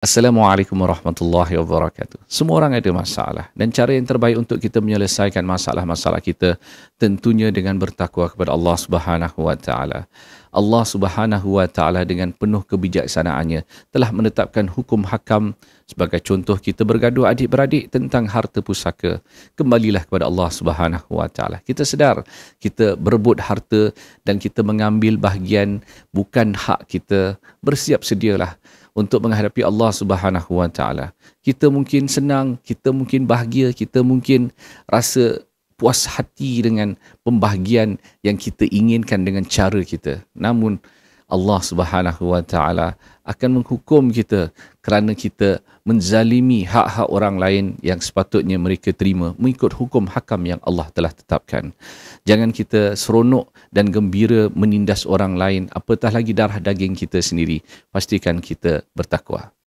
Assalamualaikum warahmatullahi wabarakatuh. Semua orang ada masalah dan cara yang terbaik untuk kita menyelesaikan masalah-masalah kita tentunya dengan bertakwa kepada Allah Subhanahu wa taala. Allah Subhanahu wa taala dengan penuh kebijaksanaannya telah menetapkan hukum hakam. Sebagai contoh, kita bergaduh adik-beradik tentang harta pusaka. Kembalilah kepada Allah Subhanahu wa taala. Kita sedar kita berebut harta dan kita mengambil bahagian bukan hak kita. Bersiap sedialah untuk menghadapi Allah Subhanahu wa taala. Kita mungkin senang, kita mungkin bahagia, kita mungkin rasa puas hati dengan pembahagian yang kita inginkan dengan cara kita. Namun Allah Subhanahu wa taala akan menghukum kita kerana kita menzalimi hak-hak orang lain yang sepatutnya mereka terima mengikut hukum hakam yang Allah telah tetapkan. Jangan kita seronok dan gembira menindas orang lain, apatah lagi darah daging kita sendiri. Pastikan kita bertakwa.